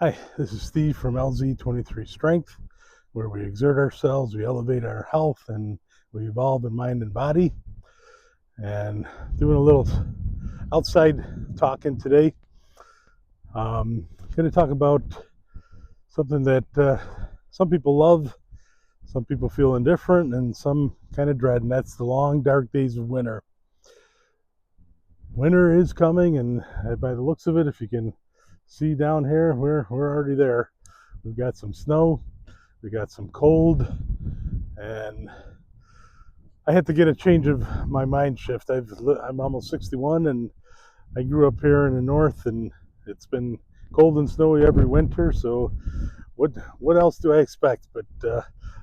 Hi, this is Steve from LZ23 Strength, where we exert ourselves, we elevate our health, and we evolve in mind and body. And doing a little outside talking today. Going to talk about something that some people love, some people feel indifferent, and some kind of dread, and that's the long, dark days of winter. Winter is coming, and by the looks of it, if you can see down here, we're already there. We've got some snow, we got some cold, and I had to get a change of my mind shift. I'm almost 61, and I grew up here in the north, and it's been cold and snowy every winter. So what else do I expect? But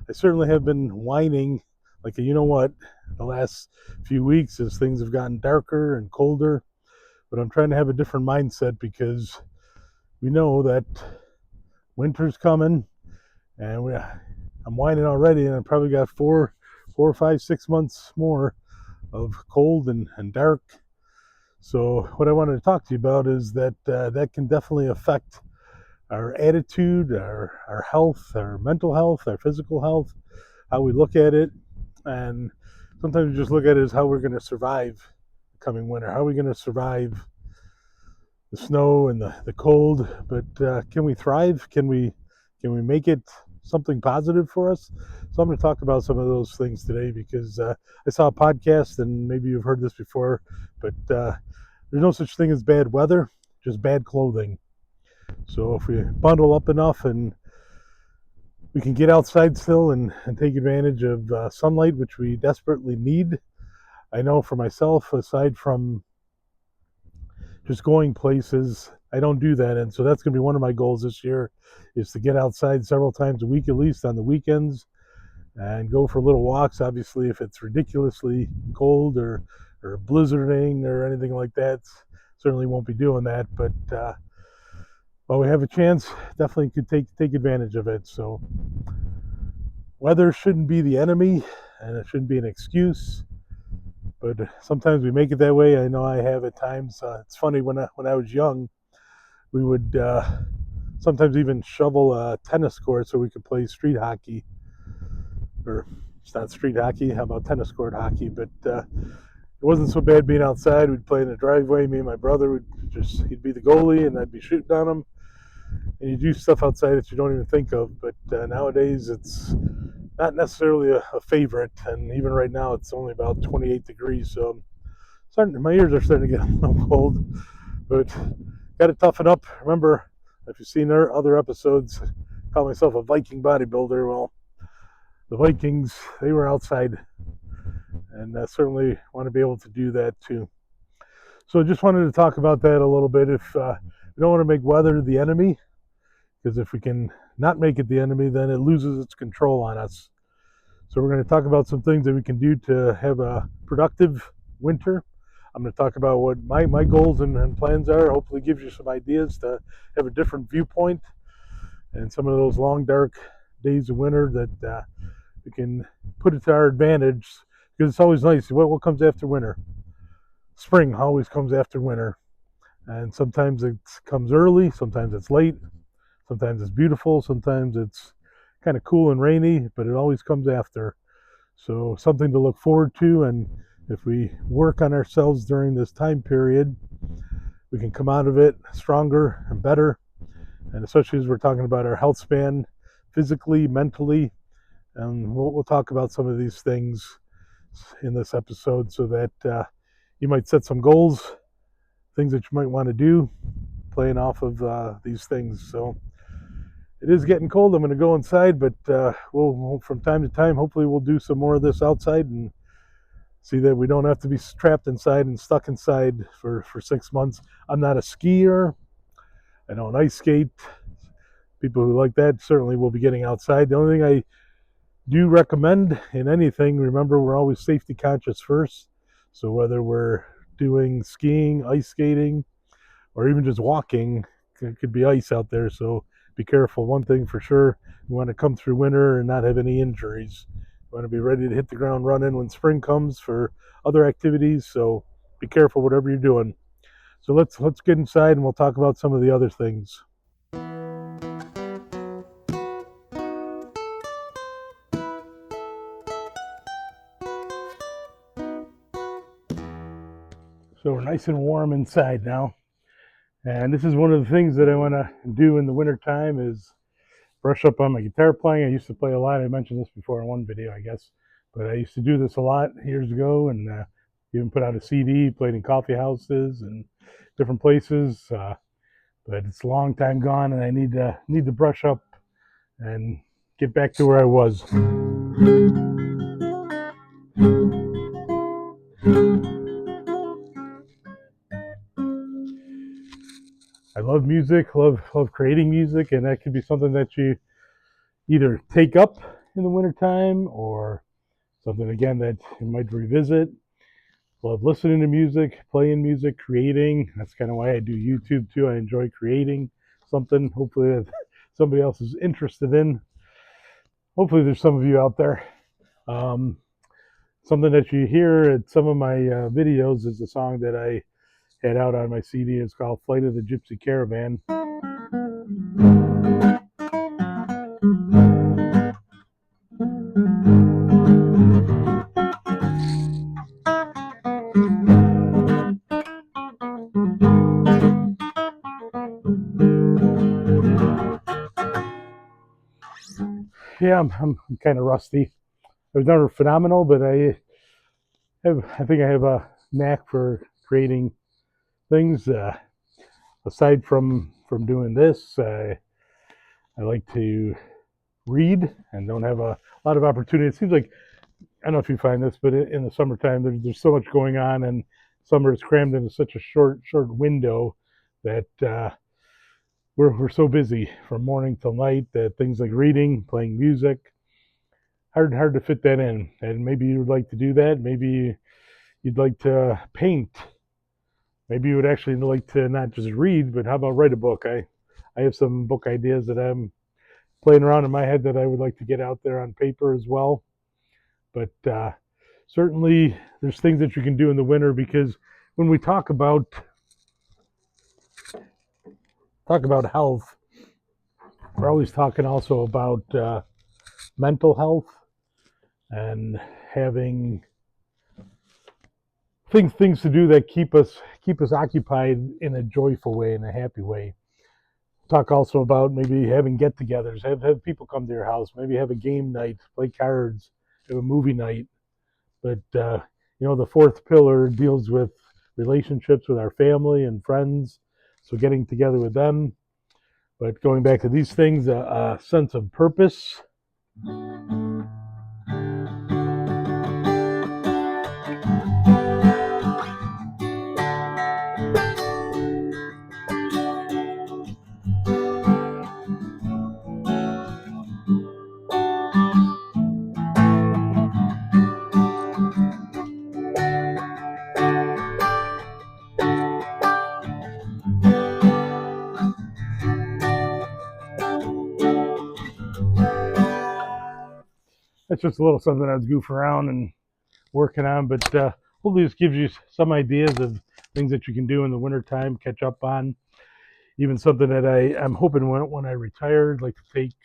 I certainly have been whining, like you know what, the last few weeks as things have gotten darker and colder. But I'm trying to have a different mindset because we know that winter's coming, and I'm whining already, and I probably got 5, 6 months more of cold and dark. So what I wanted to talk to you about is that that can definitely affect our attitude, our health, our mental health, our physical health, how we look at it. And sometimes we just look at it as how we're going to survive the coming winter. How are we going to survive the snow and the cold? But can we thrive? Can we make it something positive for us? So I'm going to talk about some of those things today because I saw a podcast, and maybe you've heard this before, but there's no such thing as bad weather, just bad clothing. So if we bundle up enough and we can get outside still and take advantage of sunlight, which we desperately need. I know for myself, aside from just going places, I don't do that. And so that's going to be one of my goals this year, is to get outside several times a week, at least on the weekends, and go for little walks. Obviously, if it's ridiculously cold or blizzarding or anything like that, certainly won't be doing that. But while we have a chance, definitely could take advantage of it. So weather shouldn't be the enemy, and it shouldn't be an excuse. But sometimes we make it that way. I know I have at times. It's funny, when I was young, we would sometimes even shovel a tennis court so we could play street hockey. Or it's not street hockey. How about tennis court hockey? But it wasn't so bad being outside. We'd play in the driveway. Me and my brother he'd be the goalie, and I'd be shooting on him. And you do stuff outside that you don't even think of. But nowadays, it's not necessarily a favorite. And even right now, it's only about 28 degrees. So my ears are starting to get a little cold. But got to toughen up. Remember, if you've seen other episodes, I call myself a Viking bodybuilder. Well, the Vikings, they were outside, and I certainly want to be able to do that too. So I just wanted to talk about that a little bit. If we don't want to make weather the enemy, because if we can not make it the enemy, then it loses its control on us. So we're going to talk about some things that we can do to have a productive winter. I'm going to talk about what my goals and plans are. Hopefully gives you some ideas to have a different viewpoint and some of those long, dark days of winter that we can put it to our advantage, because it's always nice. What comes after winter? Spring always comes after winter. And sometimes it comes early, sometimes it's late, sometimes it's beautiful, sometimes it's kind of cool and rainy, but it always comes after. So something to look forward to, and if we work on ourselves during this time period, we can come out of it stronger and better. And especially as we're talking about our health span, physically, mentally, and we'll talk about some of these things in this episode, so that you might set some goals, things that you might want to do, playing off of these things. So it is getting cold. I'm going to go inside, but we'll from time to time, hopefully we'll do some more of this outside and see that we don't have to be trapped inside and stuck inside for 6 months. I'm not a skier. I don't ice skate. People who like that certainly will be getting outside. The only thing I do recommend in anything, remember, we're always safety conscious first. So whether we're doing skiing, ice skating, or even just walking, it could be ice out there. So be careful. One thing for sure, you want to come through winter and not have any injuries. You want to be ready to hit the ground running when spring comes for other activities. So be careful whatever you're doing. So let's get inside, and we'll talk about some of the other things. So we're nice and warm inside now. And this is one of the things that I want to do in the wintertime is brush up on my guitar playing. I used to play a lot. I mentioned this before in one video, I guess. But I used to do this a lot years ago and even put out a CD, played in coffee houses and different places. But it's a long time gone and I need to brush up and get back to where I was. I love music, love creating music, and that could be something that you either take up in the wintertime or something again that you might revisit. Love listening to music, playing music, creating. That's kind of why I do YouTube too. I enjoy creating something, hopefully that somebody else is interested in. Hopefully there's some of you out there. Um, Something that you hear at some of my videos is a song that I had out on my CD. It's called Flight of the Gypsy Caravan. Yeah, I'm kind of rusty. I was never phenomenal, but I think I have a knack for creating things. Aside from doing this, I like to read and don't have a lot of opportunity. It seems like I don't know if you find this, but in the summertime there's so much going on, and summer is crammed into such a short window that we're so busy from morning till night that things like reading, playing music, hard to fit that in. And maybe you would like to do that. Maybe you'd like to paint. Maybe you would actually like to not just read, but how about write a book? I have some book ideas that I'm playing around in my head that I would like to get out there on paper as well. But certainly there's things that you can do in the winter, because when we talk about health, we're always talking also about mental health and having things to do that keep us occupied in a joyful way, in a happy way. Talk also about maybe having get-togethers, have people come to your house, maybe have a game night, play cards, have a movie night. But the fourth pillar deals with relationships with our family and friends, so getting together with them. But going back to these things, a sense of purpose. That's just a little something I was goofing around and working on, but hopefully this gives you some ideas of things that you can do in the wintertime, catch up on. Even something that I'm hoping when I retire, I'd like to take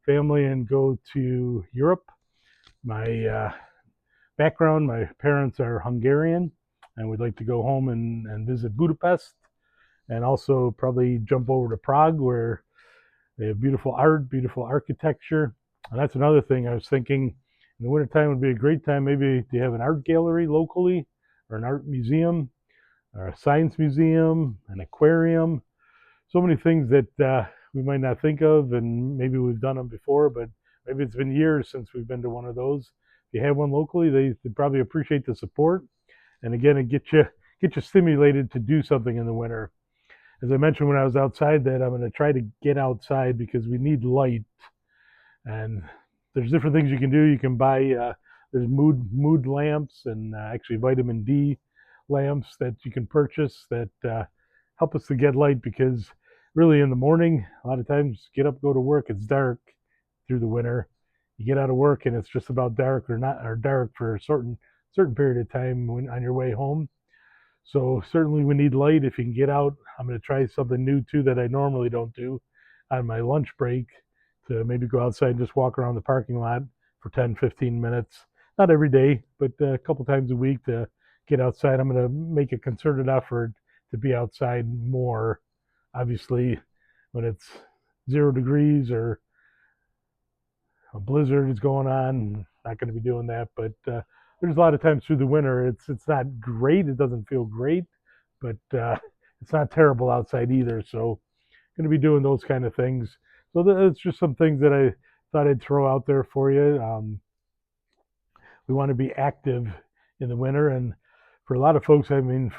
family and go to Europe. My background, my parents are Hungarian, and we'd like to go home and visit Budapest, and also probably jump over to Prague, where they have beautiful art, beautiful architecture. And that's another thing I was thinking, in the wintertime would be a great time maybe to have an art gallery locally, or an art museum, or a science museum, an aquarium. So many things that we might not think of, and maybe we've done them before, but maybe it's been years since we've been to one of those. If you have one locally, they probably appreciate the support, and again, it get you stimulated to do something in the winter. As I mentioned when I was outside, that I'm going to try to get outside because we need light, and there's different things you can do. You can buy there's mood lamps and actually vitamin D lamps that you can purchase that help us to get light, because really in the morning a lot of times get up, go to work, it's dark through the winter. You get out of work and it's just about dark, or not, or dark for a certain period of time when on your way home. So certainly we need light. If you can get out, I'm going to try something new too that I normally don't do on my lunch break, to maybe go outside and just walk around the parking lot for 10-15 minutes. Not every day, but a couple times a week, to get outside. I'm going to make a concerted effort to be outside more. Obviously, when it's 0 degrees or a blizzard is going on, not going to be doing that. But there's a lot of times through the winter, it's not great. It doesn't feel great, but it's not terrible outside either. So going to be doing those kind of things. So that's just some things that I thought I'd throw out there for you. We want to be active in the winter, and for a lot of folks, I mean,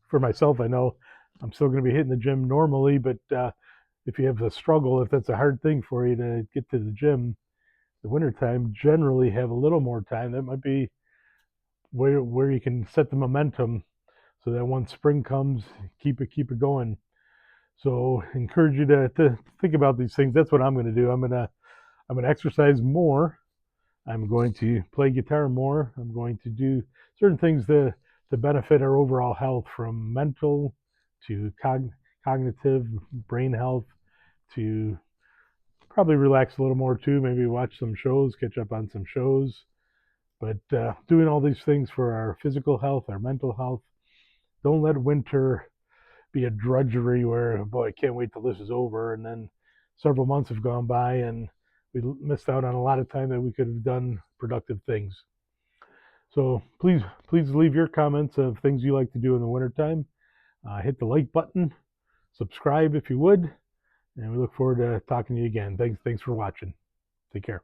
for myself, I know I'm still going to be hitting the gym normally, but if you have a struggle, if that's a hard thing for you to get to the gym, the wintertime generally have a little more time. That might be where you can set the momentum so that when spring comes, keep it going. So encourage you to think about these things. That's what I'm going to do. I'm gonna exercise more. I'm going to play guitar more. I'm going to do certain things to benefit our overall health, from mental to cognitive, brain health, to probably relax a little more too. Maybe watch some shows, catch up on some shows. But doing all these things for our physical health, our mental health. Don't let winter be a drudgery where, boy, I can't wait till this is over. And then several months have gone by and we missed out on a lot of time that we could have done productive things. So please leave your comments of things you like to do in the wintertime. Hit the like button, subscribe if you would, and we look forward to talking to you again. Thanks for watching. Take care.